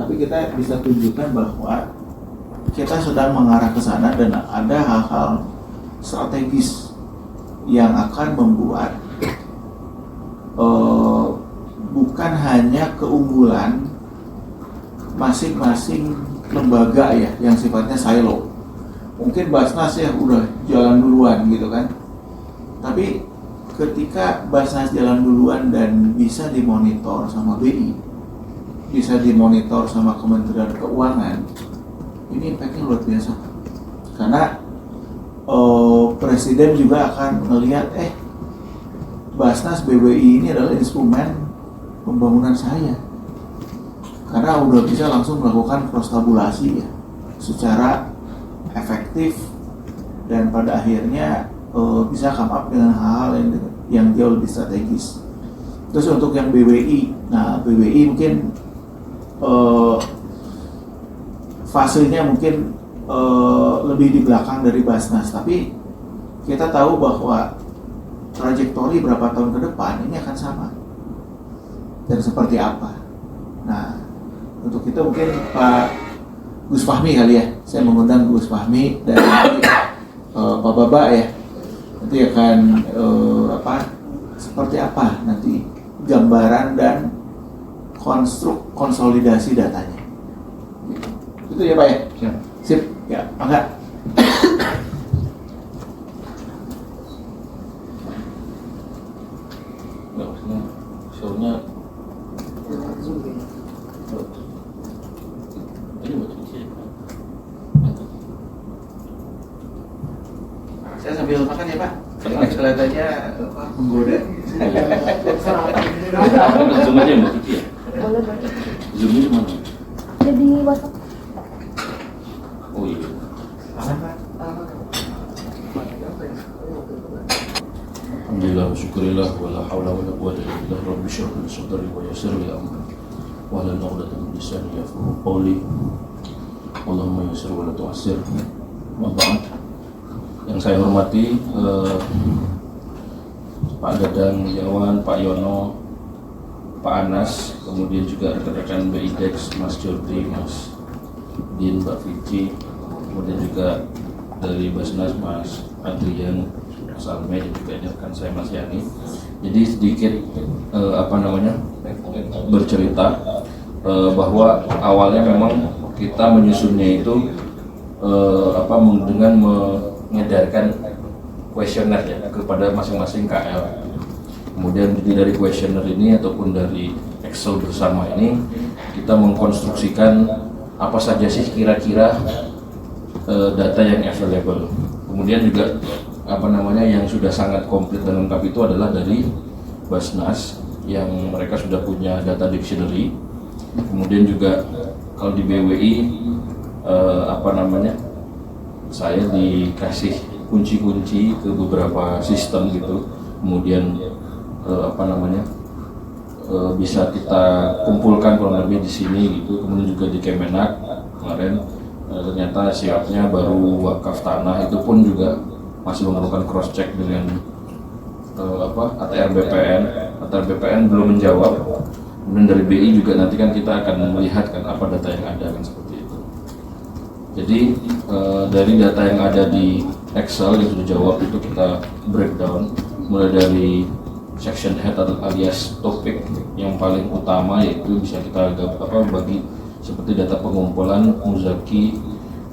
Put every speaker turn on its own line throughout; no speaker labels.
tapi kita bisa tunjukkan bahwa kita sedang mengarah ke sana dan ada hal-hal strategis yang akan membuat bukan hanya keunggulan masing-masing lembaga ya yang sifatnya silo. Mungkin Basnas ya udah jalan duluan gitu kan. Tapi ketika Basnas jalan duluan dan bisa dimonitor sama BI, bisa dimonitor sama Kementerian Keuangan, ini impact-nya luar biasa. Karena Presiden juga akan melihat Basnas BWI ini adalah instrumen pembangunan saya. Karena udah bisa langsung melakukan cross tabulasi ya secara efektif dan pada akhirnya bisa come up dengan hal-hal yang jauh lebih strategis. Terus untuk yang BWI, nah BWI mungkin fasenya mungkin lebih di belakang dari Basnas, tapi kita tahu bahwa trajektori berapa tahun ke depan ini akan sama dan seperti apa. Nah, untuk itu mungkin Pak Gus Fahmi kali ya, saya mengundang Gus Fahmi dan Pak Baba ya, nanti akan seperti apa nanti gambaran dan konsolidasi datanya. Itu ya Pak ya?
Siap.
Sip, ya, mangga.
Show-nya ini buat cuci.
Saya sambil makan ya Pak. Kelihatannya menggoda.
Zoom aja Mbak Kiki ya?
Boleh, boleh.
Zoom-nya di mana?
Jadi WhatsApp.
Oh iya. Alhamdulillah, syukurillah, wala hawla wala quwwata illa billah, rabbi shrah li sadri wa yassir li amri wahlul 'uqdatam min lisani yafqahu qawli. Allahumma yassir wa la tu'assir. Wa ba'd. Yang saya hormati Pak Dadang Yawan, Pak Yono, Pak Anas, kemudian juga rekan-rekan BIDEX, Mas Jordi, Mas Din, Mbak Vici, kemudian juga dari Basnas Mas Adrian, Mas Alme, dan juga rekan saya Mas Yani. Jadi sedikit bercerita bahwa awalnya memang kita menyusunnya itu dengan mengedarkan kuesioner ya kepada masing-masing KL. Kemudian dari kuesioner ini ataupun dari Excel bersama ini kita mengkonstruksikan apa saja sih kira-kira data yang available. Kemudian juga yang sudah sangat komplit dan lengkap itu adalah dari Basnas yang mereka sudah punya data dictionary. Kemudian juga kalau di BWI saya dikasih kunci-kunci ke beberapa sistem gitu. Kemudian bisa kita kumpulkan kurang lebih di sini gitu. Kemudian juga di Kemenak kemarin ternyata siapnya baru wakaf tanah, itu pun juga masih memerlukan cross check dengan ATR BPN. ATR BPN belum menjawab. Kemudian dari BI juga nanti kan kita akan melihat kan apa data yang ada kan seperti itu. Jadi dari data yang ada di Excel yang sudah jawab itu kita breakdown mulai dari section head alias topik yang paling utama, yaitu bisa kita bagi seperti data pengumpulan muzaki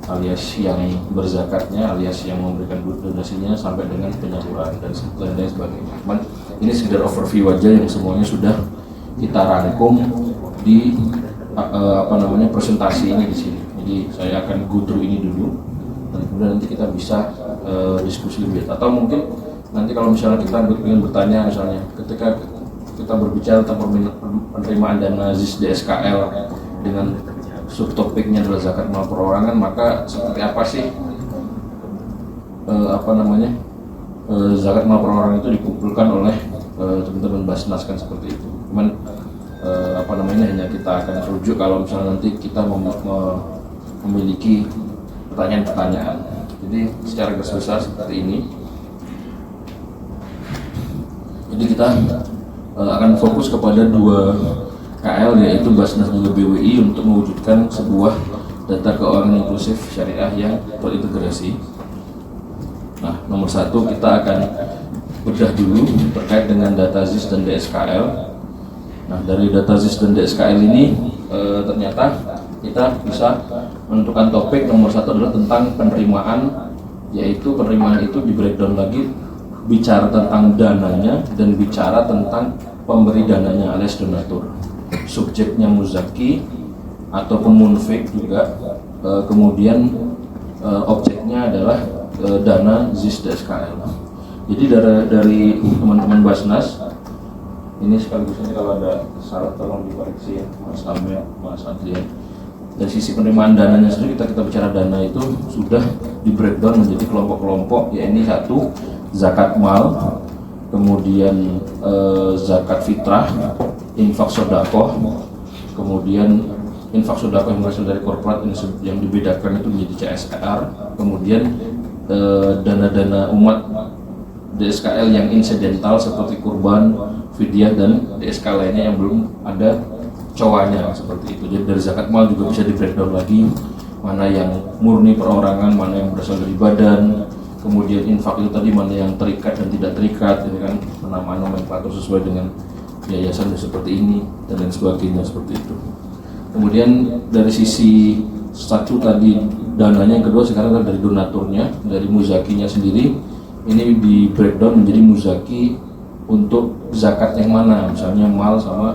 alias yang berzakatnya alias yang memberikan donasinya sampai dengan penyaluran dan lain sebagainya. Cuman ini sekedar overview aja yang semuanya sudah kita rangkum di presentasi ini di sini. Jadi saya akan go through ini dulu dan kemudian nanti kita bisa diskusi lebih, atau mungkin nanti kalau misalnya kita ingin bertanya misalnya ketika kita berbicara tentang penerimaan dana ZIS DSKL dengan subtopiknya adalah zakat mal perorangan, maka seperti apa sih zakat mal perorangan itu dikumpulkan oleh teman-teman Basnas kan seperti itu. Cuman hanya kita akan rujuk kalau misalnya nanti kita memiliki pertanyaan-pertanyaan. Jadi secara garis besar seperti ini. Jadi kita akan fokus kepada dua KL, yaitu Basnas juga BWI, untuk mewujudkan sebuah data keuangan inklusif syariah yang terintegrasi. Nah, nomor satu kita akan bedah dulu terkait dengan data ZIS dan DSKL. Nah, dari data ZIS dan DSKL ini ternyata kita bisa menentukan topik. Nomor satu adalah tentang penerimaan, yaitu penerimaan itu di breakdown lagi, bicara tentang dananya dan bicara tentang pemberi dananya alias donatur. Subjeknya muzaki ataupun munfik juga, kemudian objeknya adalah dana ZIS DSKL. Jadi dari teman-teman Basnas ini sekaligus ini, kalau ada syarat tolong dikoreksi ya Mas Amel, Mas Adrian. Dari sisi penerimaan dananya sendiri, kita bicara dana itu sudah di breakdown menjadi kelompok-kelompok, ya ini satu zakat mal, kemudian zakat fitrah, infak sodakoh, kemudian infak sodakoh yang berasal dari korporat yang dibedakan itu menjadi CSR, kemudian dana-dana umat DSKL yang insidental seperti kurban, fidyah, dan DSK lainnya yang belum ada cowanya seperti itu. Jadi dari zakat mal juga bisa di breakdown lagi, mana yang murni perorangan, mana yang berasal dari badan, kemudian infak itu tadi mana yang terikat dan tidak terikat, ini kan penamaan nomenklatur sesuai dengan yayasan seperti ini dan lain sebagainya seperti itu. Kemudian dari sisi satu tadi dananya, yang kedua sekarang adalah dari donaturnya, dari muzakinya sendiri. Ini di breakdown menjadi muzaki untuk zakat yang mana, misalnya mal sama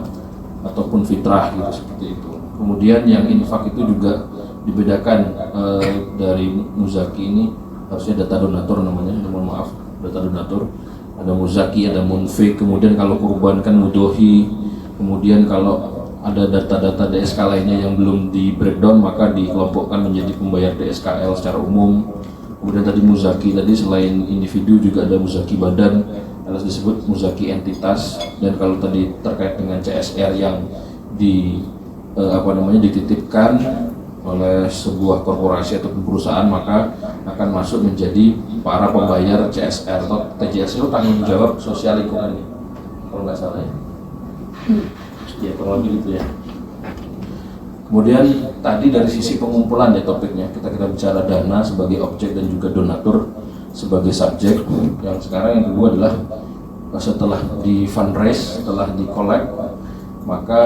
ataupun fitrah gitu seperti itu. Kemudian yang infak itu juga dibedakan dari muzaki ini, harusnya data donatur namanya, mohon maaf, data donatur. Ada muzaki, ada munfik, kemudian kalau kurban kan mudohi, kemudian kalau ada data-data DSK lainnya yang belum di breakdown maka dikelompokkan menjadi pembayar DSKL secara umum. Kemudian tadi muzaki tadi selain individu juga ada muzaki badan, harus disebut muzaki entitas. Dan kalau tadi terkait dengan CSR yang dititipkan oleh sebuah korporasi atau perusahaan, maka akan masuk menjadi para pembayar CSR atau TJS itu tanggung jawab sosial lingkungan, kalau nggak salah ya. Ya kurang lebih gitu ya. Kemudian tadi dari sisi pengumpulan ya topiknya, kita bicara dana sebagai objek dan juga donatur sebagai subjek. Yang sekarang yang kedua adalah setelah di fundraise, setelah di collect, maka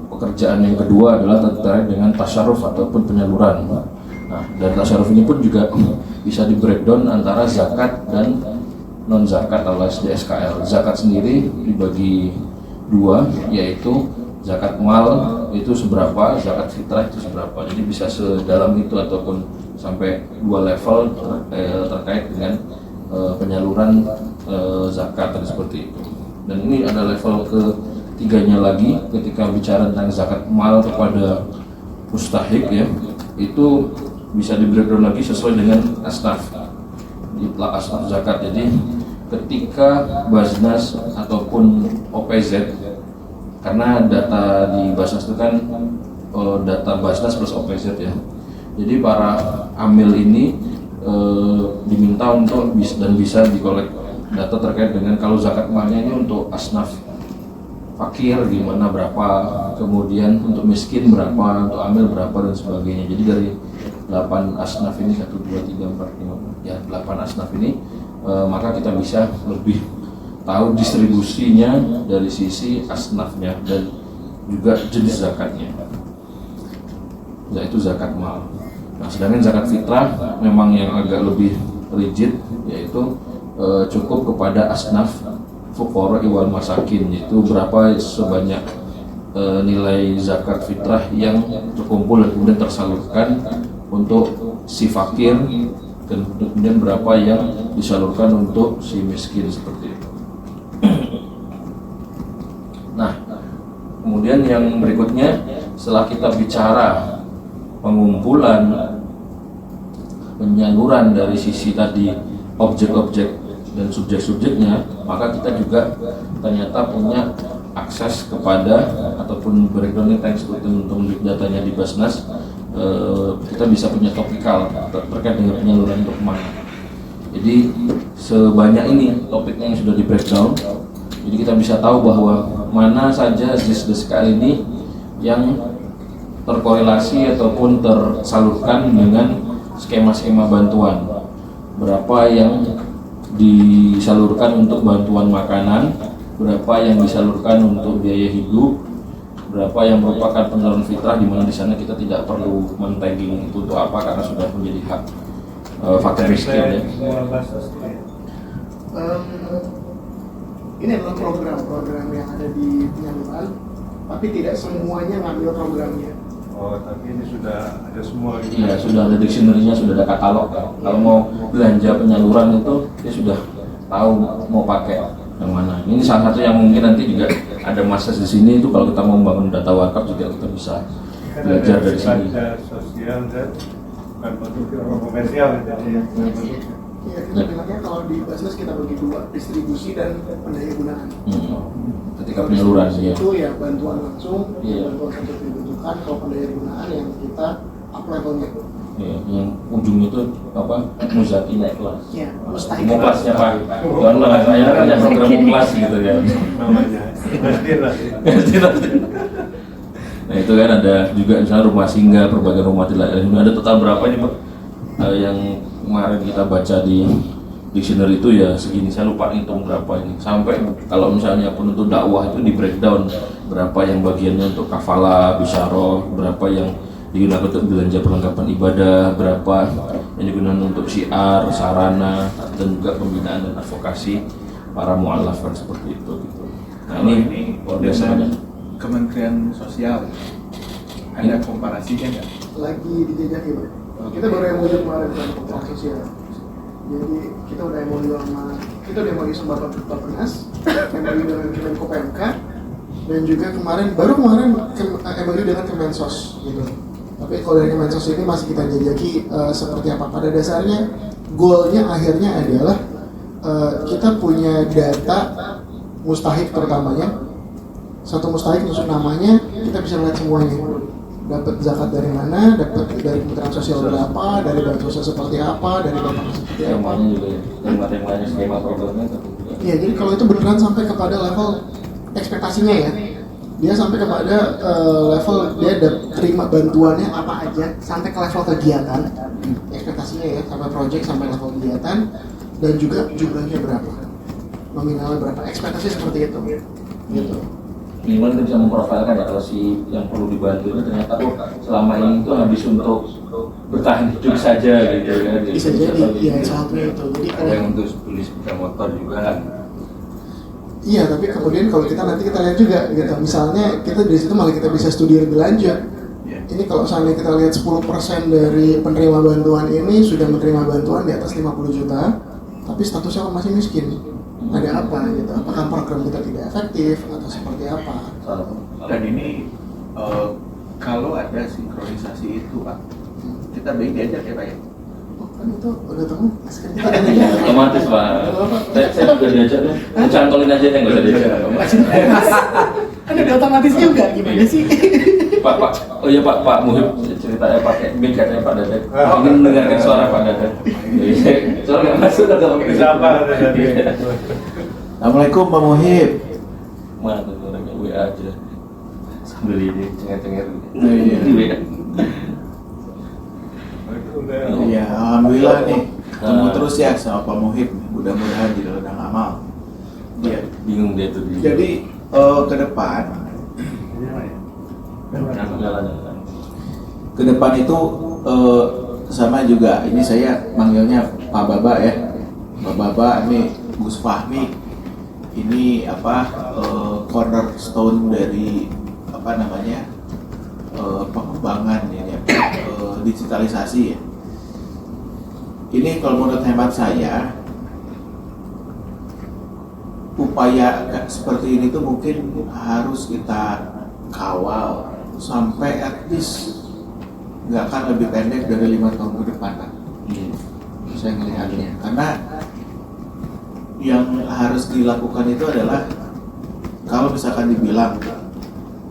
pekerjaan yang kedua adalah terkait dengan tasyaruf ataupun penyaluran. Nah, dan tasyaruf ini pun juga bisa di breakdown antara zakat dan non zakat alias DSKL. Zakat sendiri dibagi dua, yaitu zakat mal itu seberapa, zakat fitrah itu seberapa. Jadi bisa sedalam itu ataupun sampai dua level terkait dengan penyaluran zakat dan seperti itu. Dan ini ada level ketiganya lagi ketika bicara tentang zakat mal kepada mustahik ya, itu bisa di breakdown lagi sesuai dengan asnaf, asnaf zakat. Jadi ketika Basnas ataupun OPZ, karena data di Basnas itu kan data Basnas plus OPZ ya. Jadi para amil ini diminta untuk bisa dikolek data terkait dengan kalau zakat malnya ini untuk asnaf fakir gimana berapa, kemudian untuk miskin berapa, untuk amil berapa dan sebagainya. Jadi dari 8 asnaf ini 1, 2, 3, 4, 5 ya 8 asnaf ini maka kita bisa lebih tahu distribusinya dari sisi asnafnya dan juga jenis zakatnya, yaitu zakat mal. Nah, sedangkan zakat fitrah memang yang agak lebih rigid, yaitu cukup kepada asnaf fuqara wal masakin, yaitu berapa sebanyak nilai zakat fitrah yang terkumpul dan kemudian tersalurkan untuk si fakir, dan kemudian berapa yang disalurkan untuk si miskin seperti itu. Nah, kemudian yang berikutnya setelah kita bicara pengumpulan, penyaluran dari sisi tadi objek-objek dan subjek-subjeknya, maka kita juga ternyata punya akses kepada ataupun breakdown thanks to datanya di Basnas, kita bisa punya topikal terkait dengan penyaluran untuk mana. Jadi sebanyak ini topiknya yang sudah di breakdown. Jadi kita bisa tahu bahwa mana saja ZIS DSKL ini yang terkorelasi ataupun tersalurkan dengan skema-skema bantuan. Berapa yang disalurkan untuk bantuan makanan, berapa yang disalurkan untuk biaya hidup, berapa yang merupakan penyaluran fitrah, di mana di sana kita tidak perlu men-tagging itu untuk apa karena sudah menjadi hak fakir miskin ya.
Ini adalah program yang ada di penyaluran, tapi tidak semuanya ngambil programnya.
Oh, tapi ini sudah ada semua gitu.
Iya, sudah ada dictionary-nya, sudah ada katalog. Kalau mau belanja penyaluran itu dia sudah tahu mau pakai yang mana. Ini salah satu yang mungkin nanti juga ada masa di sini itu kalau kita mau membangun data wakaf juga kita bisa
Kan
belajar
ada
dari sini.
belanja sosial dan bukan bentuk komersial jadi
Iya, kita bilangnya kalau di Basnas kita bagi dua, distribusi dan pendaya gunaan.
Ketika penyaluran ya.
Itu ya bantuan langsung,
Iya.
bantuan untuk dibutuhkan, kalau pendaya gunaan yang kita up levelnya.
Ya, yang ujung itu apa? Muzaki naik kelas.
Ya, mustahil.
Mau kelasnya Pak. Tuan lah, saya punya program mau kelas gitu kan.
namanya. Pasti lah.
Nah itu kan ada juga misalnya rumah singgah, berbagai rumah tidak ada total berapa ini Pak? Yang kemarin kita baca di dictionary itu ya segini, saya lupa hitung berapa ini. Sampai kalau misalnya penuntut dakwah itu di breakdown berapa yang bagiannya untuk kafalah, bisyarah, berapa yang digunakan untuk belanja perlengkapan ibadah, berapa yang digunakan untuk syiar, sarana, dan juga pembinaan dan advokasi para mu'allaf kan seperti itu gitu. Nah ini luar biasa banyak.
Kementerian Sosial ada komparasinya nggak?
Lagi dijajaki, Pak. Kita baru MOU kemarin sama Kementerian Sosial. Jadi kita udah MOU sama Bappenas, MOU dengan Kemenko PMK, dan juga kemarin MOU dengan Kemensos gitu. Tapi kalau dari Kemensos ini masih kita jajaki seperti apa. Pada dasarnya goalnya akhirnya adalah kita punya data mustahik terutamanya. Satu mustahik maksud namanya kita bisa lihat semuanya. Dapat zakat dari mana, dapat dari Kementerian Sosial berapa, dari bantuan sosial seperti apa, dari bapak seperti apa.
Temanya juga ya, tema-temanya skema programnya terbuka.
Iya, jadi kalau itu beneran sampai kepada level ekspektasinya ya, dia sampai kepada level dia terima bantuannya apa aja, sampai ke level kegiatan, ekspektasinya ya, sampai project sampai level kegiatan, dan juga jumlahnya berapa, nominalnya berapa, ekspektasi seperti itu, gitu.
Minimal kita bisa memprofilkan ya kalau si yang perlu dibantu ini ternyata selama ini itu habis untuk bertahan hidup saja gitu ya.
Bisa jadi, iya satunya itu. Jadi
Ada yang untuk beli sepeda motor juga.
iya, tapi kemudian kalau kita nanti kita lihat juga gitu, misalnya kita dari situ malah kita bisa studi lebih lanjut. Ini kalau misalnya kita lihat 10% dari penerima bantuan ini sudah menerima bantuan di atas 50 juta, tapi statusnya masih miskin. Ada apa gitu? Apakah program kita tidak efektif atau seperti apa?
Dan ini kalau ada sinkronisasi itu Pak, kita baik diajak ya Pak ya?
Oh, kan itu udah tahu, kan kita ada aja.
Otomatis Pak. Saya juga diajak nih. Cantolin aja yang nggak usah diajak.
Kan udah otomatis juga, gimana sih?
Pak, oh iya Pak Muhib ceritanya pakai mic katanya Pak Dadak. Ingin mendengarkan suara Pak Dadak. Suara nggak masuk atau pakai
Siapa ada tadi?
Assalamualaikum Pak Muhib.
Mana tuh orangnya WA aja sambil ini cengar-cengar.
Iya.
Di WA.
Itu udah.
Iya, alhamdulillah nih ketemu
Ah.
terus ya sama Pak Muhib. Mudah-mudahan jadi ladang amal. Iya.
Bingung dia tuh.
Jadi ke depan ke depan itu sama juga ini saya manggilnya Pak Baba ya. Pak Baba ini Gus Fahmi ini cornerstone dari apa namanya pengembangan ini digitalisasi ya. Ini kalau menurut hemat saya upaya seperti ini tuh mungkin harus kita kawal sampai at least nggak akan lebih pendek dari 5 tahun ke depan kan. Saya melihatnya karena yang harus dilakukan itu adalah kalau misalkan dibilang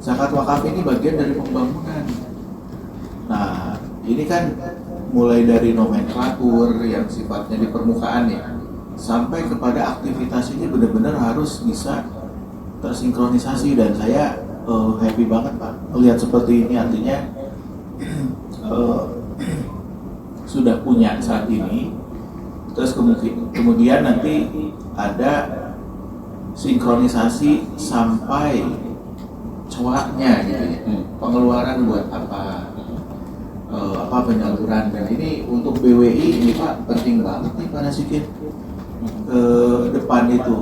zakat wakaf ini bagian dari pembangunan. Nah ini kan mulai dari nomenklatur yang sifatnya di permukaan ya sampai kepada aktivitas ini benar-benar harus bisa tersinkronisasi dan saya happy banget Pak melihat seperti ini, artinya sudah punya saat ini, terus kemudian nanti ada sinkronisasi sampai cuaknya gitu ya, pengeluaran buat apa penyaluran, dan ini untuk BWI ini Pak penting banget nih Pak Nasikin ke depan itu,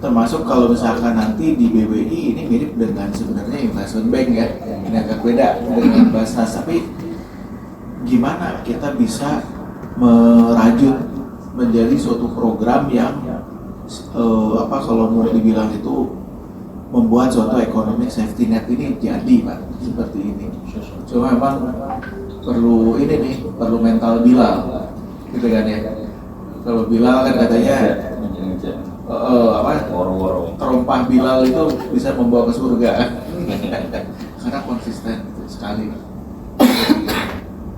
termasuk kalau misalkan nanti di BWI ini mirip dengan sebenarnya investment bank ya, ini agak beda dengan Basnas, tapi gimana kita bisa merajut menjadi suatu program yang kalau mau dibilang itu membuat suatu economic safety net ini jadi Pak seperti ini. Cuma memang perlu ini nih, perlu mental Bilal gitu kan ya. Kalau Bilal kan katanya terompah Bilal itu bisa membawa ke surga karena konsisten sekali.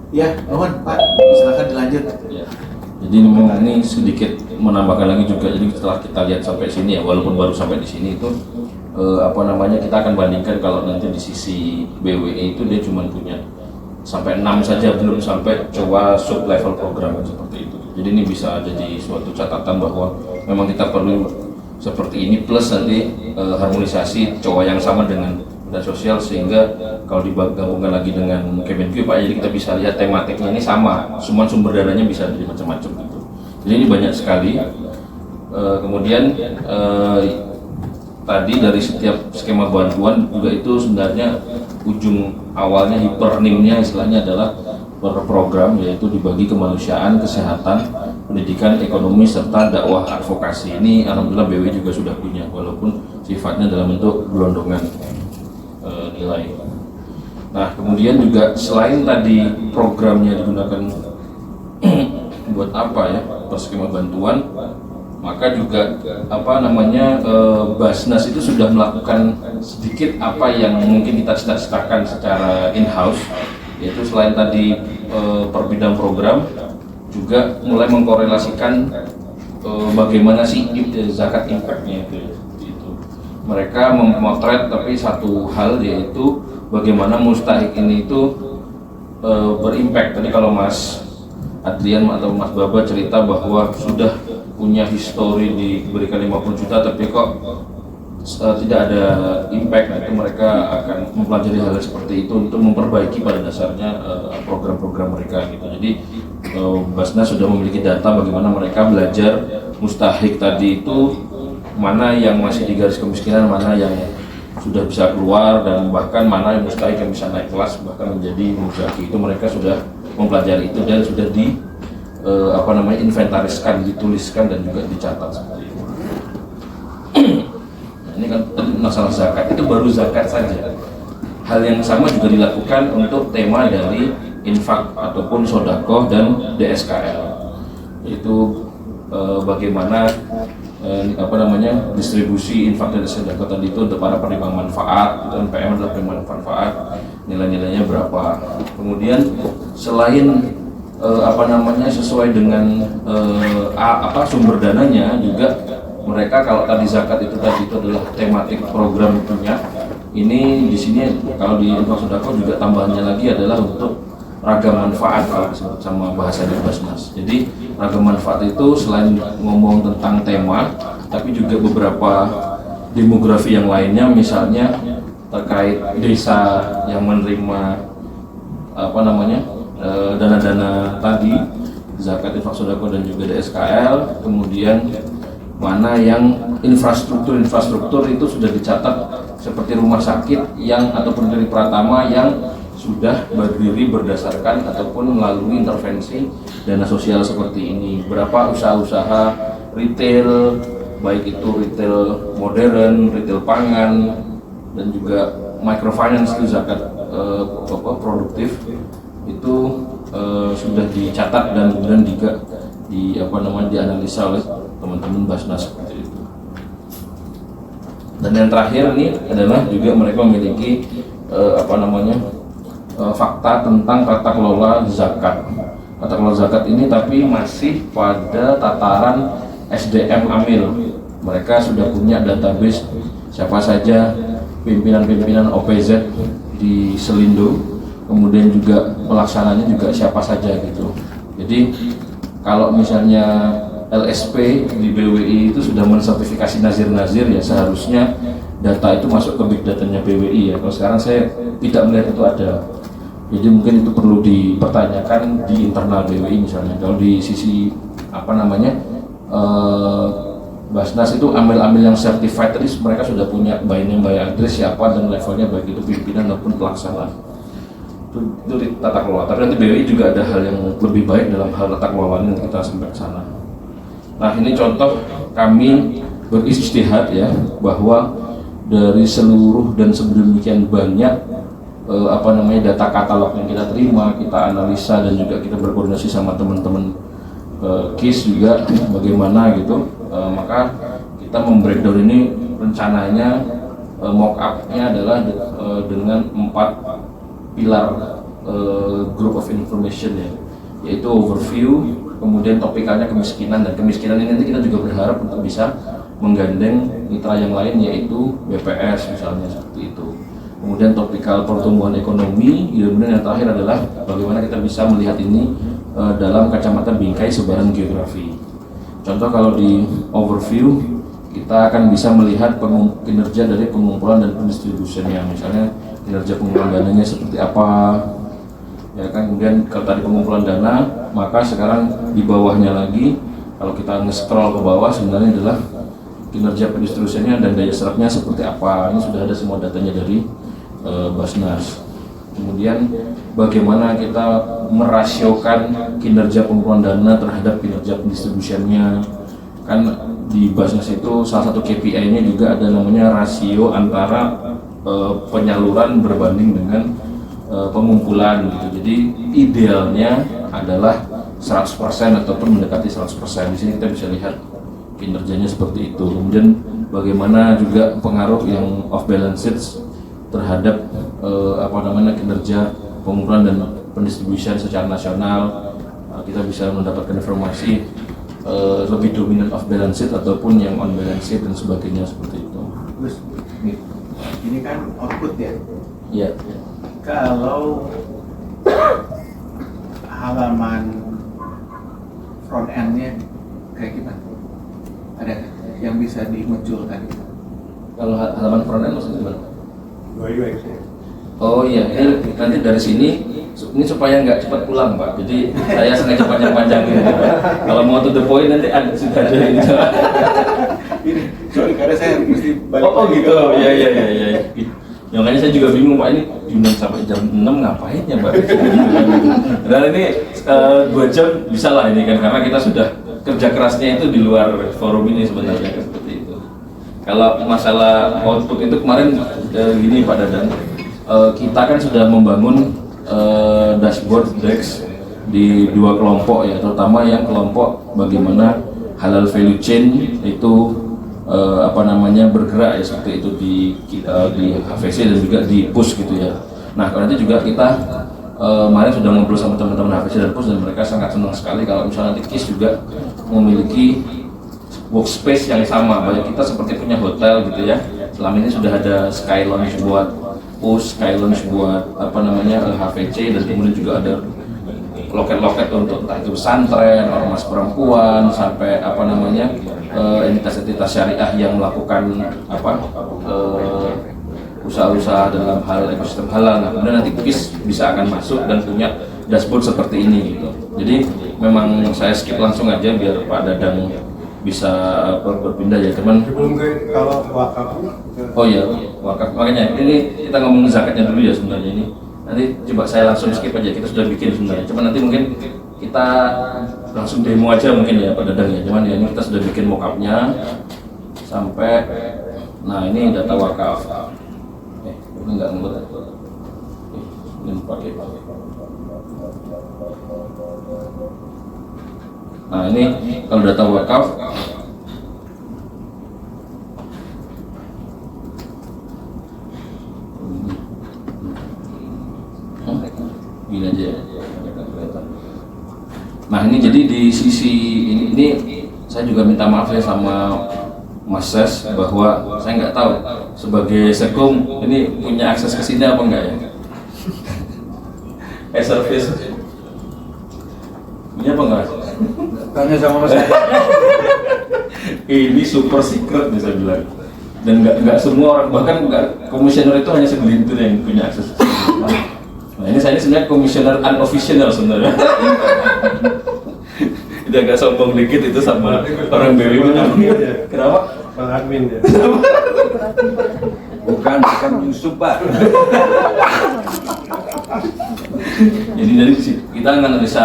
Ya, mohon Pak, silakan dilanjut.
Ya. Jadi ini sedikit menambahkan lagi juga. Jadi setelah kita lihat sampai sini ya, walaupun baru sampai di sini itu kita akan bandingkan kalau nanti di sisi BWE itu dia cuma punya sampai 6 saja, belum sampai coba sub level program seperti itu. Jadi ini bisa jadi suatu catatan bahwa memang kita perlu seperti ini, plus nanti harmonisasi coba yang sama dengan dan sosial, sehingga kalau digabungkan lagi dengan Kemenq Pak, jadi kita bisa lihat tematiknya ini sama, cuma sumber dananya bisa dari macam-macam gitu. Jadi ini banyak sekali. Kemudian tadi dari setiap skema bantuan juga itu sebenarnya ujung awalnya hipernimnya istilahnya adalah per program, yaitu dibagi kemanusiaan, kesehatan, pendidikan, ekonomi, serta dakwah advokasi. Ini alhamdulillah BW juga sudah punya, walaupun sifatnya dalam bentuk gelondongan nilai. Nah, kemudian juga selain tadi programnya digunakan buat apa ya, per skema bantuan, maka juga Basnas itu sudah melakukan sedikit apa yang mungkin kita cita-citakan secara in-house, yaitu selain tadi per bidang program juga mulai mengkorelasikan bagaimana sih zakat impact-nya itu. Mereka memotret tapi satu hal, yaitu bagaimana mustahik ini itu berimpact. Tadi kalau Mas Adrian atau Mas Baba cerita bahwa sudah punya histori diberikan 50 juta tapi kok tidak ada impact, itu mereka akan mempelajari hal seperti itu untuk memperbaiki pada dasarnya program-program mereka gitu. Jadi Basnas sudah memiliki data bagaimana mereka belajar mustahik tadi itu, mana yang masih di garis kemiskinan, mana yang sudah bisa keluar, dan bahkan mana yang mustahik yang bisa naik kelas bahkan menjadi muzaki. Itu mereka sudah mempelajari itu dan sudah inventariskan, dituliskan dan juga dicatat seperti itu. Nah, ini kan masalah zakat, itu baru zakat saja. Hal yang sama juga dilakukan untuk tema dari infak ataupun sodakoh dan DSKL, yaitu bagaimana distribusi infak dan sedekah tadi itu untuk para penerima manfaat. Itu NPM adalah penerima manfaat, nilai-nilainya berapa. Kemudian selain sesuai dengan sumber dananya juga, mereka kalau tadi zakat itu adalah tematik program punya. Ini di sini kalau di infak sedekah juga tambahannya lagi adalah untuk ragam manfaat kalau sama bahasa dari Basnas. Jadi ragam manfaat itu selain ngomong tentang tema, tapi juga beberapa demografi yang lainnya, misalnya terkait desa yang menerima dana-dana tadi, zakat, infak sedekah dan juga DSKL. Kemudian mana yang infrastruktur itu sudah dicatat, seperti rumah sakit yang ataupun dari Pratama yang sudah berdiri berdasarkan ataupun melalui intervensi dana sosial seperti ini. Berapa usaha-usaha retail, baik itu retail modern, retail pangan, dan juga microfinance itu zakat produktif, itu sudah dicatat dan kemudian juga dianalisa oleh teman-teman Basnas seperti itu. Dan yang terakhir ini adalah juga mereka memiliki fakta tentang tata kelola zakat. Tata kelola zakat ini tapi masih pada tataran SDM Amil, Mereka sudah punya database siapa saja pimpinan-pimpinan OPZ di Selindo, kemudian juga pelaksananya juga siapa saja gitu. Jadi kalau misalnya LSP di BWI itu sudah mensertifikasi nazir-nazir, ya seharusnya data itu masuk ke big datanya BWI ya. Kalau sekarang saya tidak melihat itu ada. Jadi mungkin itu perlu dipertanyakan di internal BWI misalnya. Kalau di sisi Basnas itu ambil yang certified tadi, mereka sudah punya by name by address siapa dan levelnya, baik itu pimpinan maupun pelaksana. Itu di tata kelola. Tapi nanti BWI juga ada hal yang lebih baik dalam hal tata kelola ini, kita sampai ke sana. Nah, ini contoh kami berijtihad ya, bahwa dari seluruh dan sedemikian banyak data katalog yang kita terima, kita analisa dan juga kita berkoordinasi sama teman-teman KIS juga bagaimana gitu, maka kita membreakdown ini rencananya mock-up-nya adalah dengan 4 pilar group of information ya, yaitu overview, kemudian topikalnya kemiskinan, dan kemiskinan ini nanti kita juga berharap untuk bisa menggandeng mitra yang lain yaitu BPS misalnya, seperti itu. Kemudian topikal pertumbuhan ekonomi, kemudian yang terakhir adalah bagaimana kita bisa melihat ini dalam kacamata bingkai sebaran geografi. Contoh kalau di overview kita akan bisa melihat kinerja dari pengumpulan dan pendistribusiannya, misalnya kinerja pengumpulan dananya seperti apa, ya kan. Kemudian kalau tadi pengumpulan dana, maka sekarang di bawahnya lagi kalau kita nge-scroll ke bawah sebenarnya adalah kinerja pendistribusiannya dan daya serapnya seperti apa. Ini sudah ada semua datanya dari Basnas. Kemudian bagaimana kita merasiokan kinerja pengumpulan dana terhadap kinerja pendistribusiannya. Kan di Basnas itu salah satu KPI-nya juga ada namanya rasio antara penyaluran berbanding dengan pengumpulan gitu. Jadi idealnya adalah 100% ataupun mendekati 100%. Di sini kita bisa lihat kinerjanya seperti itu. Kemudian bagaimana juga pengaruh yang off balance sheet terhadap kinerja pengumpulan dan pendistribusian secara nasional. Kita bisa mendapatkan informasi lebih dominan off balance sheet ataupun yang on balance sheet dan sebagainya, seperti itu.
Terus ini kan output ya.
Iya.
Kalau halaman front end-nya kayak gimana? Ada yang bisa dimunculkan?
Kalau halaman front end maksudnya gimana?
UX ya.
Oh iya, ini nanti dari sini ini supaya nggak cepat pulang Pak. Jadi saya sengaja panjang-panjangin. Kalau mau to the point nanti sudah ada ini.
Ini sorry karena saya mesti balik.
Oh gitu. Iya. Ya, makanya saya juga bingung Pak, ini diundang sampai jam 6 ngapain ya Pak? Dan ini 2 jam bisa lah ini kan, karena kita sudah kerja kerasnya itu di luar forum ini sebenarnya, seperti itu. Kalau masalah output itu kemarin gini Pak Dadan, kita kan sudah membangun dashboard DEX di 2 kelompok ya, terutama yang kelompok bagaimana halal value chain itu bergerak ya, seperti itu di HVC dan juga di PUS gitu ya. Nah nanti juga kita kemarin sudah ngobrol sama teman-teman HVC dan PUS, dan mereka sangat senang sekali kalau misalnya nanti KIS juga memiliki workspace yang sama. Banyak kita seperti punya hotel gitu ya, selama ini sudah ada Sky Lounge buat PUS, Sky Lounge buat HVC, dan kemudian juga ada loket-loket untuk entah itu pesantren, ormas perempuan, sampai entitas-entitas syariah yang melakukan usaha-usaha dalam hal ekosistem halal. Nah, kemudian nanti KIS bisa akan masuk dan punya dashboard seperti ini gitu. Jadi memang saya skip langsung aja biar Pak Dadang bisa berpindah ya teman.
Sebelum kalau wakaf.
Oh iya, wakaf. Makanya ini kita ngomong zakatnya dulu ya sebenarnya ini. Nanti coba saya langsung skip aja, kita sudah bikin sebenarnya. Cuma nanti mungkin kita langsung demo aja mungkin ya Pak Dadang ya. Cuman ya ini kita sudah bikin mock-up-nya sampai, nah ini data wakaf. Ini enggak ngebut. Ini pakai. Nah ini kalau data wakaf, gini aja ya. Nah ini jadi di sisi ini saya juga minta maaf ya sama Mas Ses bahwa saya nggak tahu sebagai sekum ini punya akses ke sini apa enggak ya? Service punya apa enggak?
Tanya sama Mas Adi.
Ini super secret bisa bilang, dan nggak semua orang, bahkan nggak komisioner itu hanya segelintir yang punya akses. Nah ini saya sebenarnya komisioner unofficial sebenarnya. Itu agak sombong dikit itu sama orang BWI. Kenapa?
Bang admin ya.
Bukan Yusuf Pak.
Jadi dari kita analisa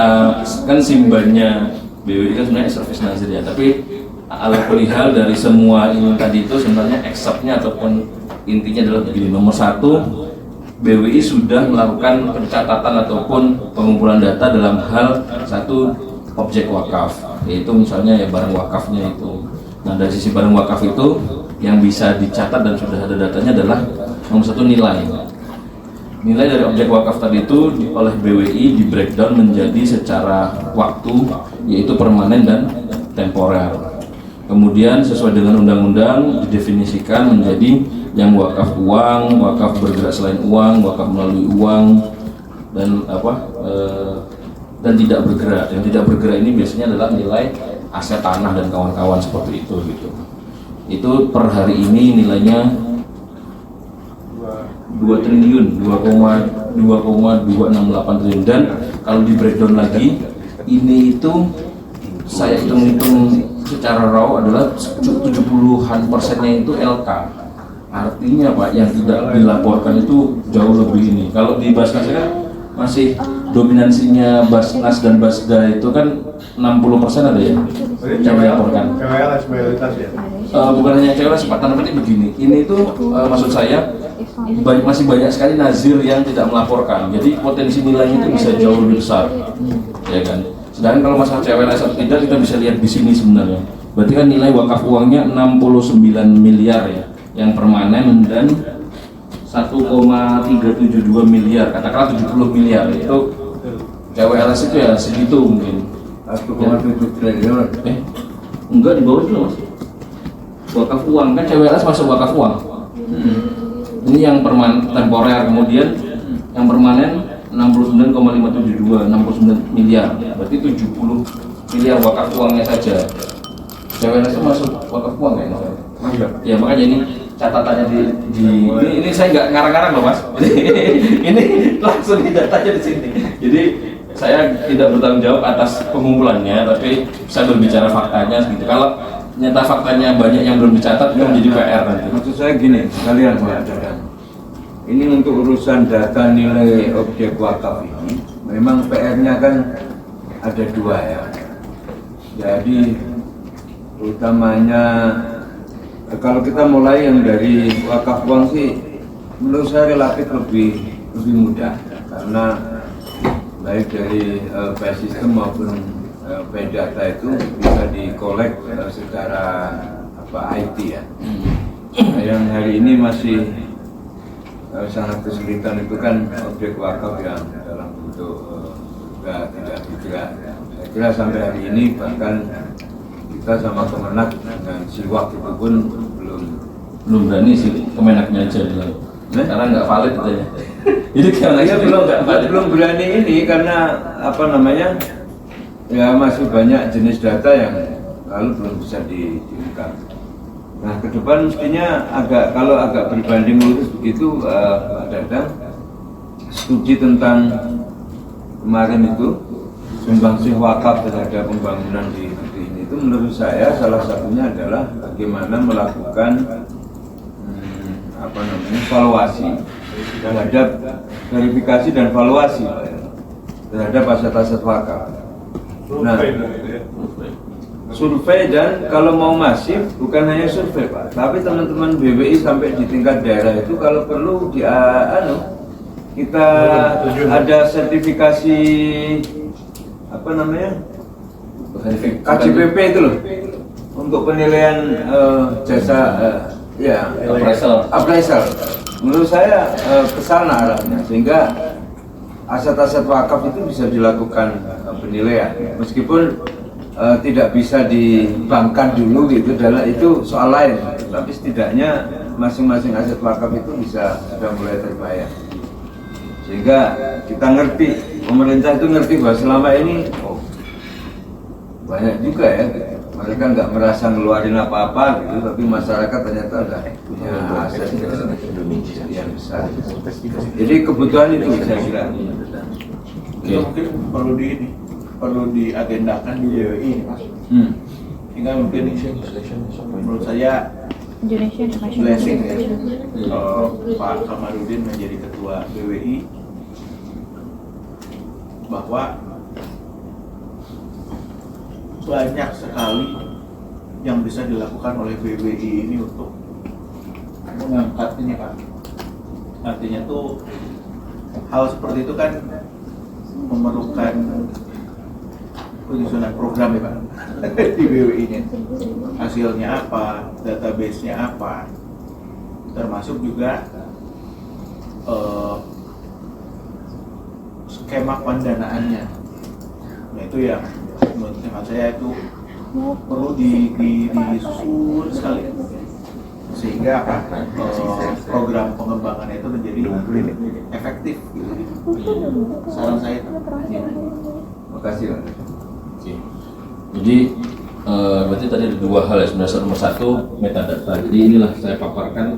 kan simbannya BWI kan sebenarnya service nazir ya, tapi ala perihal dari semua ini tadi itu sebenarnya excerptnya ataupun intinya adalah begini. Nomor satu, BWI sudah melakukan pencatatan ataupun pengumpulan data dalam hal satu objek wakaf, yaitu misalnya ya barang wakafnya itu. Nah dari sisi barang wakaf itu yang bisa dicatat dan sudah ada datanya adalah nomor satu nilai. Nilai dari objek wakaf tadi itu oleh BWI di breakdown menjadi secara waktu, yaitu permanen dan temporer. Kemudian sesuai dengan undang-undang didefinisikan menjadi yang wakaf uang, wakaf bergerak selain uang, wakaf melalui uang, dan dan tidak bergerak. Yang tidak bergerak ini biasanya adalah nilai aset tanah dan kawan-kawan seperti itu gitu. Itu per hari ini nilainya 2 triliun, 2,268 triliun, dan kalau di breakdown lagi ini itu saya hitung-hitung secara raw adalah 70% itu LK. Artinya Pak, yang tidak dilaporkan itu jauh lebih ini. Kalau di Basnas kan masih dominansinya Basnas dan Basda itu kan 60% ada ya yang dilaporkan.
KWLS mayoritas ya.
Bukan hanya cewek sepatan, tapi begini. Ini itu maksud saya masih banyak sekali nazir yang tidak melaporkan. Jadi potensi nilainya itu bisa jauh lebih besar, ya kan. Sedangkan kalau masalah CWLS atau tidak kita bisa lihat di sini sebenarnya. Berarti kan nilai wakaf uangnya 69 miliar ya, yang permanen, dan 1,372 miliar, katakanlah 70 miliar itu CWLS itu ya segitu mungkin.
1,7 triliun.
Enggak, di bawah itu Mas. Wakaf uang kan CWLS masuk wakaf uang. Ini yang temporer, kemudian yang permanen 69,572, 69 miliar. Berarti 70 miliar wakaf uangnya saja. CWLS itu masuk wakaf uang ya? Ya makanya ini catatannya ini saya nggak ngarang-ngarang loh Mas. Ini langsung di datanya di sini. Jadi saya tidak bertanggung jawab atas pengumpulannya, tapi saya berbicara faktanya gitu. Kalau nyata faktanya banyak yang belum dicatat, itu menjadi PR nanti.
Maksud saya gini, kalian Pak Dadang, ini untuk urusan data nilai objek wakaf ini, memang PR-nya kan ada dua ya. Jadi utamanya kalau kita mulai yang dari wakaf uang sih, menurut saya relatif lebih mudah, karena baik dari base system maupun data itu bisa dikolek secara IT ya. Nah, yang hari ini masih sangat kesulitan itu kan objek wakaf yang dalam bentuk tidak bergerak. Saya kira sampai hari ini bahkan kita sama Kemenak dengan Siwak itu pun
belum berani sih, Kemenaknya aja bilang. Karena nggak valid katanya. Jadi
ya, belum berani ini karena apa namanya? Ya masih banyak jenis data yang lalu belum bisa diungkap. Nah ke depan mestinya kalau agak berbanding lurus begitu Pak Dadang, studi tentang kemarin itu sumbangsih wakaf terhadap pembangunan di negeri ini, itu menurut saya salah satunya adalah bagaimana melakukan valuasi terhadap verifikasi dan valuasi terhadap aset-aset wakaf. Nah, survei, dan kalau mau masif bukan hanya survei Pak, tapi teman-teman BWI sampai di tingkat daerah itu kalau perlu kita ada sertifikasi KJPP itu loh untuk penilaian jasa appraisal. Menurut saya kesana arahnya, sehingga aset-aset wakaf itu bisa dilakukan penilaian, meskipun tidak bisa dibankkan dulu gitu, itu soal lain. Tapi setidaknya masing-masing aset wakaf itu sudah mulai terbayar. Sehingga kita ngerti, pemerintah itu ngerti bahwa selama ini banyak juga ya, mereka nggak merasa ngeluarin apa-apa gitu, tapi masyarakat ternyata udah punya aset yang besar. Jadi kebutuhan itu saya kira.
Itu mungkin perlu diagendakan di BWI ini, Mas. Sehingga mungkin menurut saya
Indonesia International
blessing ya kalau Pak Kamarudin menjadi ketua BWI, bahwa banyak sekali yang bisa dilakukan oleh BWI ini untuk mengangkat ini, Pak. Artinya tuh hal seperti itu kan memerlukan penyusunan program ya, Pak, di BWI-nya. Hasilnya apa, database-nya apa, termasuk juga skema pendanaannya. Nah itu yang menurut saya itu perlu disusun sekali, sehingga program pengembangannya itu menjadi efektif. Saran saya.
Terima kasih.
Oke. Jadi berarti tadi ada dua hal ya sebenarnya. Nomor satu, metadata. Jadi inilah saya paparkan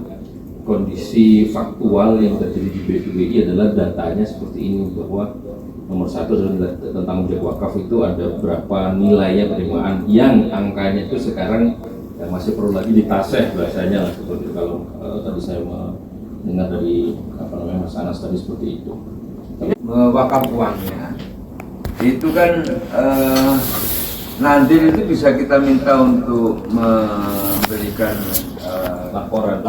kondisi faktual yang terjadi di BWI adalah datanya seperti ini, bahwa nomor satu adalah tentang objek wakaf itu ada berapa nilainya penerimaan yang angkanya itu sekarang ya masih perlu lagi ditaseh bahasanya lah, seperti kalau tadi saya mendengar dari Mas Anas tadi seperti itu.
Wakaf uangnya itu kan nanti itu bisa kita minta untuk memberikan laporan.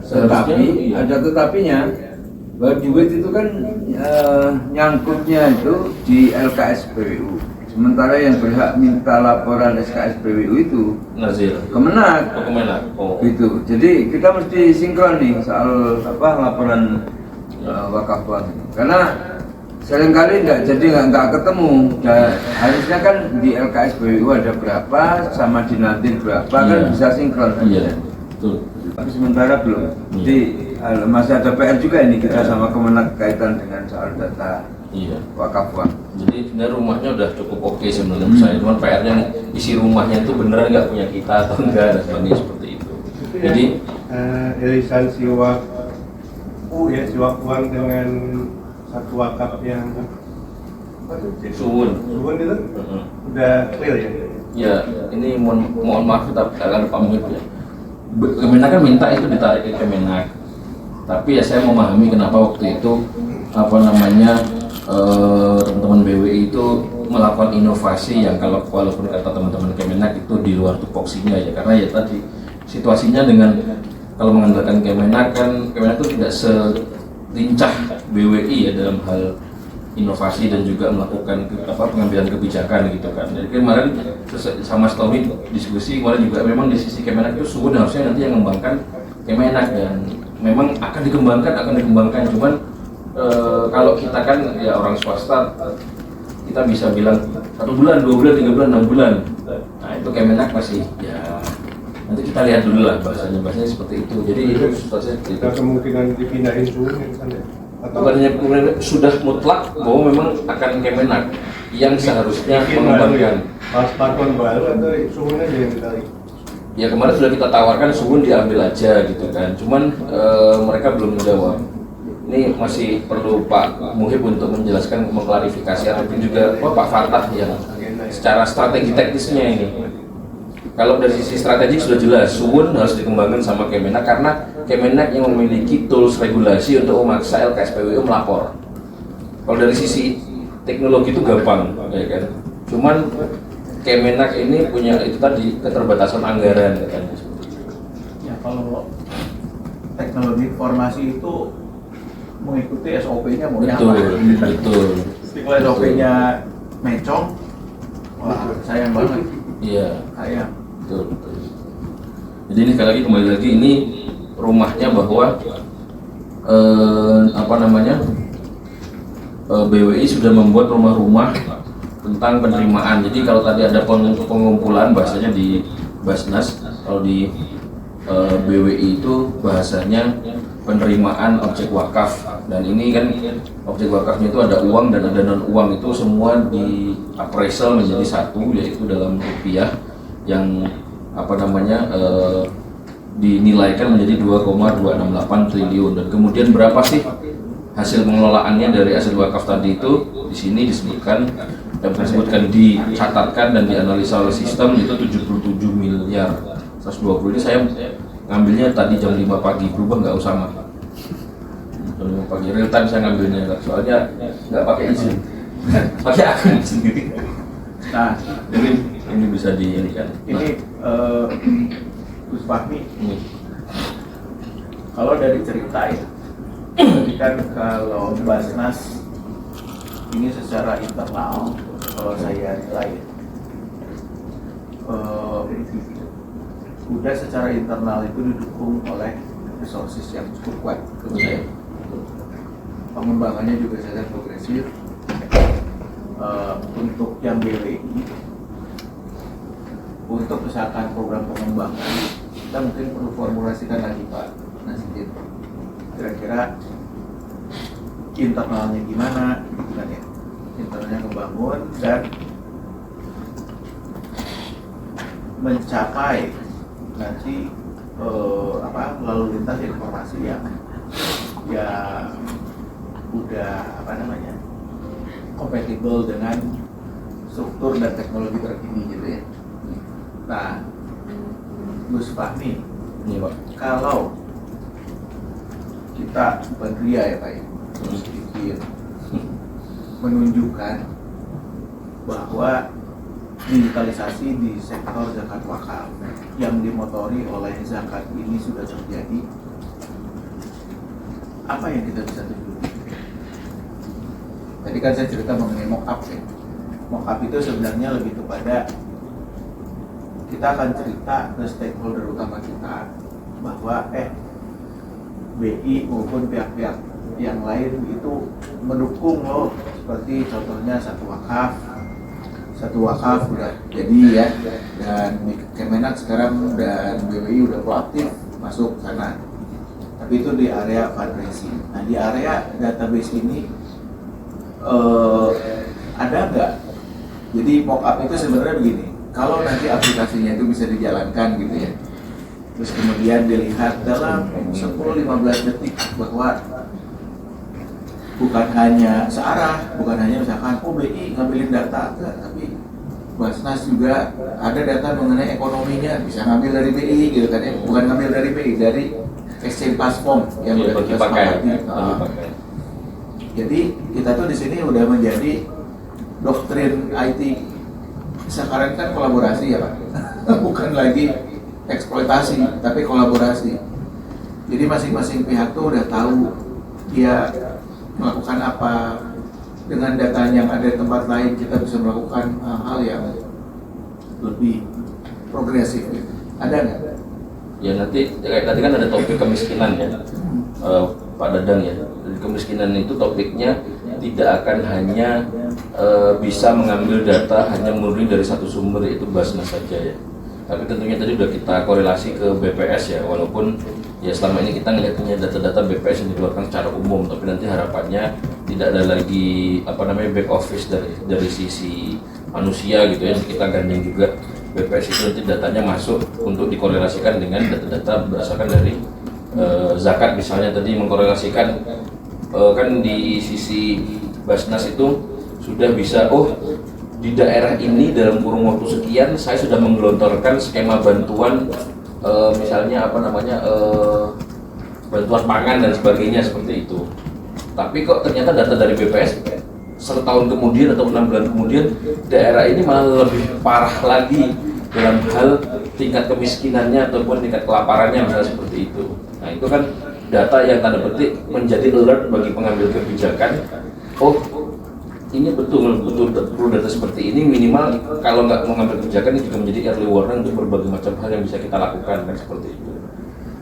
Tetapi ada tetapinya, bahwa duit itu kan nyangkutnya itu di LKSPWU. Sementara yang berhak minta laporan SKSPWU itu
Nazir.
Kemenak.
Kemenak. Oh.
Gitu. Jadi kita mesti sinkron nih soal laporan wakaf uang. Karena seringkali nggak ketemu. Harusnya kan di LKSPWU ada berapa, sama di Nadir berapa, kan bisa sinkron.
Iya, betul.
Tapi sementara belum. Jadi masih ada PR juga ini kita sama Kemenak kaitan dengan soal data wakaf uang.
Jadi sebenarnya rumahnya udah cukup oke sebenarnya menurut saya. Cuman PR-nya nih, isi rumahnya itu beneran nggak punya kita atau enggak, dan sebagainya seperti itu. Jadi
irisan siwak uang dengan satu wakaf yang
suwun
itu udah clear ya?
Ya, ini mohon maaf kita ada Pak Muhib ya. Kemenak kan minta itu ditarik ke Kemenak. Tapi ya saya memahami kenapa waktu itu teman-teman BWI itu melakukan inovasi yang walaupun kata teman-teman Kemenak itu di luar tupoksinya ya, karena ya tadi situasinya dengan kalau mengandalkan Kemenak itu tidak selincah BWI ya dalam hal inovasi dan juga melakukan pengambilan kebijakan gitu kan. Jadi kemarin sama Stomi diskusi kemarin juga memang di sisi Kemenak itu suhu harusnya nanti yang mengembangkan Kemenak, dan memang akan dikembangkan cuman kalau kita kan ya orang swasta, kita bisa bilang 1 bulan, 2 bulan, 3 bulan, 6 bulan. Nah itu Kemenak masih ya nanti kita lihat dulu lah bahasanya seperti itu. Jadi itu
ada kemungkinan dipindahin suhu ke sana.
Bukannya sudah mutlak bahwa memang akan Kemenak yang seharusnya mengembangkan.
Pas paton baru atau suhunya aja yang ditarik?
Ya kemarin sudah kita tawarkan suhun diambil aja gitu kan. Cuman mereka belum menjawab. Ini masih perlu Pak Muhib untuk menjelaskan, mengklarifikasi, ataupun juga Pak Fatah yang secara strategi teknisnya ini. Kalau dari sisi strategik sudah jelas, suhun harus dikembangkan sama Kemenak karena Kemenak yang memiliki tools regulasi untuk memaksa LKSPWU melapor. Kalau dari sisi teknologi itu gampang, ya kan. Cuman Kemenak ini punya itu tadi keterbatasan anggaran, katanya.
Ya kalau teknologi informasi itu mengikuti SOP-nya mau
Betul.
Kalau SOP-nya mencong, wah sayang banget.
Iya.
Sayang.
Betul. Jadi ini sekali lagi kembali lagi ini rumahnya bahwa BWI sudah membuat rumah-rumah tentang penerimaan. Jadi kalau tadi ada pengumpulan bahasanya di Basnas, kalau di BWI itu bahasanya penerimaan objek wakaf. Dan ini kan objek wakafnya itu ada uang dan ada non uang, itu semua di appraisal menjadi satu, yaitu dalam rupiah yang dinilaikan menjadi 2,268 triliun. Dan kemudian berapa sih hasil pengelolaannya dari aset wakaf tadi itu? Di sini disebutkan dicatatkan dan dianalisa oleh sistem itu 77 miliar 120. Ini saya ngambilnya tadi jam 5 pagi, berubah nggak usah mah. Jam 5 pagi real time saya ngambilnya, soalnya nggak pakai izin, pakai akun sendiri.
Nah,
Jadi ini bisa diindikan.
ini Gus Fahmi, kalau dari cerita ya, jadi kan kalau Basnas ini secara internal, kalau saya nilai udah secara internal itu didukung oleh resources yang cukup kuat. Pengembangannya juga sangat progresif. Untuk yang BWI, untuk misalkan program pengembangan, kita mungkin perlu formulasikan lagi Pak Nasiruddin, kira-kira internalnya gimana, gitu kan ya, internalnya kebangun dan mencapai nanti lalu lintas informasi yang udah kompatibel dengan struktur dan teknologi terkini gitu ya. Nah, Gus Fahmi,
Ini Pak.
kalau kita bukan pria ya Pak ya, sedikit menunjukkan bahwa digitalisasi di sektor zakat wakaf yang dimotori oleh zakat ini sudah terjadi, apa yang kita bisa tunjukkan? Tadi kan saya cerita mengenai mock-up ya. Mock-up itu sebenarnya lebih kepada kita akan cerita ke stakeholder utama kita bahwa BI maupun pihak-pihak yang lain itu mendukung loh, seperti contohnya satu wakaf udah jadi ya, dan Kemenak sekarang dan BWI udah proaktif masuk sana, tapi itu di area fundraising. Nah, di area database ini ada nggak? Jadi mock-up itu sebenarnya begini, kalau nanti aplikasinya itu bisa dijalankan gitu ya, terus kemudian dilihat dalam 10-15 detik bahwa bukan hanya searah, bukan hanya misalkan BI ngambilin data, enggak, tapi Basnas juga ada data mengenai ekonominya, bisa ngambil dari BI gitu kan ya, bukan ngambil dari BI, dari exchange platform yang udah kita sepakati. Jadi kita tuh di sini udah menjadi doktrin IT sekarang kan kolaborasi ya Pak, bukan lagi eksploitasi tapi kolaborasi. Jadi masing-masing pihak tuh udah tahu dia melakukan apa, dengan data yang ada di tempat lain kita bisa melakukan hal yang lebih progresif gitu. Ada nggak?
Ya nanti kayak tadi kan ada topik kemiskinan ya, Pak Dadang ya. Kemiskinan itu topiknya tidak akan hanya bisa mengambil data hanya murni dari satu sumber, yaitu Basnas saja ya. Tapi tentunya tadi sudah kita korelasi ke BPS ya, walaupun ya selama ini kita ngelihatnya data-data BPS yang dikeluarkan secara umum, tapi nanti harapannya tidak ada lagi back office dari sisi manusia gitu ya. Kita gandeng juga BPS itu nanti datanya masuk untuk dikorelasikan dengan data-data berdasarkan dari zakat misalnya, tadi mengkorelasikan kan di sisi Basnas itu sudah bisa di daerah ini dalam kurun waktu sekian saya sudah menggelontorkan skema bantuan misalnya bantuan pangan dan sebagainya seperti itu. Tapi kok ternyata data dari BPS setahun kemudian atau 6 bulan kemudian daerah ini malah lebih parah lagi dalam hal tingkat kemiskinannya ataupun tingkat kelaparannya misalnya seperti itu. Nah itu kan data yang tanda petik menjadi alert bagi pengambil kebijakan. Ini betul perlu data seperti ini, minimal kalau nggak mengambil kebijakan ini juga menjadi early warning untuk berbagai macam hal yang bisa kita lakukan kan seperti itu.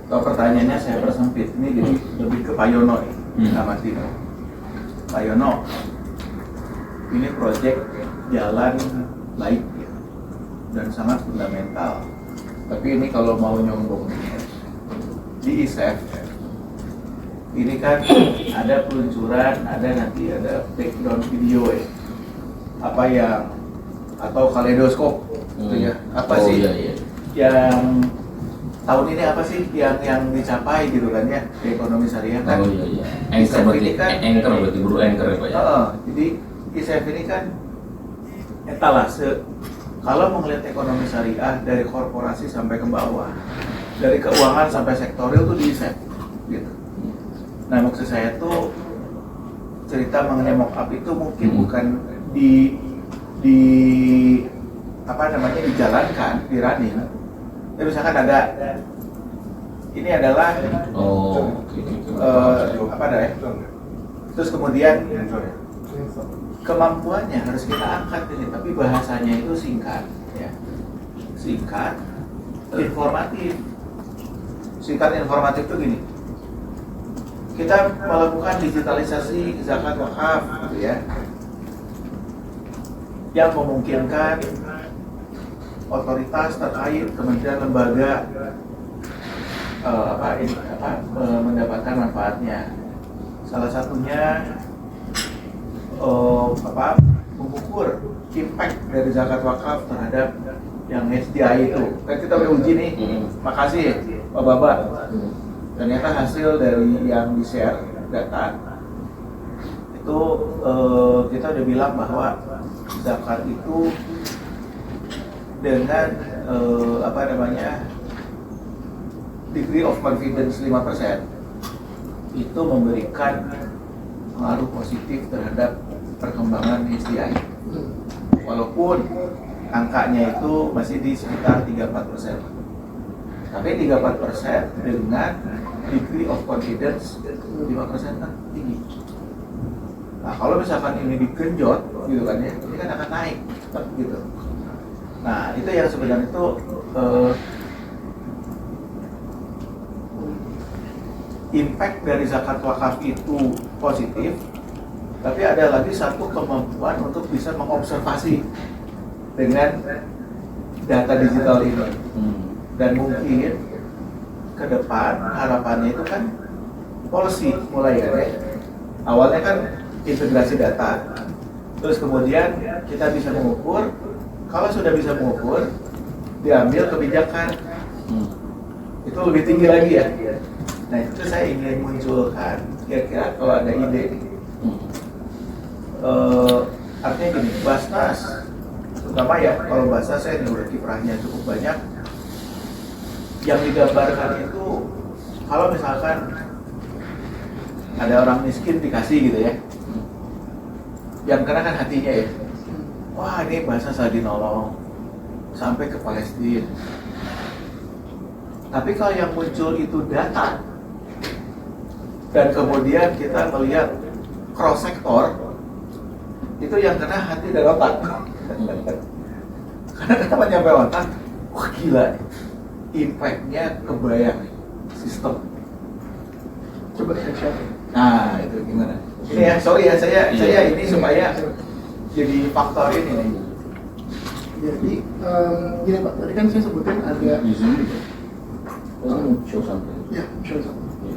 Kalau pertanyaannya saya persempit, ini jadi lebih ke Pak Yono nih, sama Tino. Pak Yono, ini proyek jalan baik ya, dan sangat fundamental. Tapi ini kalau mau nyombong di ISEF ini kan ada peluncuran, nanti ada background video ya, apa yang atau kaleidoskop gitu ya, apa sih
iya.
yang tahun ini apa sih yang dicapai gitu kan ya di ekonomi syariah kan.
Oh iya. Anchor berarti guru anchor ya Pak ya.
Jadi ISEF ini kan etalase kalau mau ngeliat ekonomi syariah dari korporasi sampai ke bawah, dari keuangan sampai sektorial tuh di ISEF gitu. Nah maksud saya tuh cerita mengenai mock-up itu mungkin bukan di apa namanya dijalankan, di running. Ya, misalkan ada ini adalah apa ada ya? Terus kemudian kemampuannya harus kita angkat ini, tapi bahasanya itu singkat, ya. Singkat, informatif. Singkat informatif itu gini. Kita melakukan digitalisasi zakat wakaf, gitu ya, yang memungkinkan otoritas terkait kementerian lembaga mendapatkan manfaatnya. Salah satunya mengukur impact dari zakat wakaf terhadap yang HDI itu. Kan kita udah uji nih. Makasih Pak Baba. Ternyata hasil dari yang di-share data itu kita udah bilang bahwa zakat itu dengan degree of confidence 5% itu memberikan pengaruh positif terhadap perkembangan HDI. Walaupun angkanya itu masih di sekitar 3-4%. Tapi 3-4% dengan degree of confidence 5% kan tinggi. Nah kalau misalkan ini digenjot gitu kan ya, ini kan akan naik cepat gitu. Nah itu yang sebenarnya itu impact dari zakat wakaf itu positif, tapi ada lagi satu kemampuan untuk bisa mengobservasi dengan data digital ini. Dan mungkin ke depan harapannya itu kan policy mulai kan ya. Awalnya kan integrasi data, terus kemudian kita bisa mengukur. Kalau sudah bisa mengukur, diambil kebijakan. Itu lebih tinggi lagi ya. Nah itu saya ingin munculkan, kira-kira kalau ada ide artinya gini, Basnas terutama ya, kalau Basnas saya udah kiprahnya cukup banyak. Yang digambarkan itu kalau misalkan ada orang miskin dikasih gitu ya, yang kena kan hatinya ya, wah ini Basnas lagi nolong sampai ke Palestina. Tapi kalau yang muncul itu data, dan kemudian kita melihat cross sektor, itu yang kena hati dan otak. Karena kenapa nyampe otak? Wah gila, impact-nya kebayang sistem.
Coba saya share.
Nah itu gimana? Ini ya, sorry ya, saya ini supaya jadi faktor ini nih.
Jadi gini Pak, tadi kan saya sebutin ada
Show something.
ya show something.
Yeah.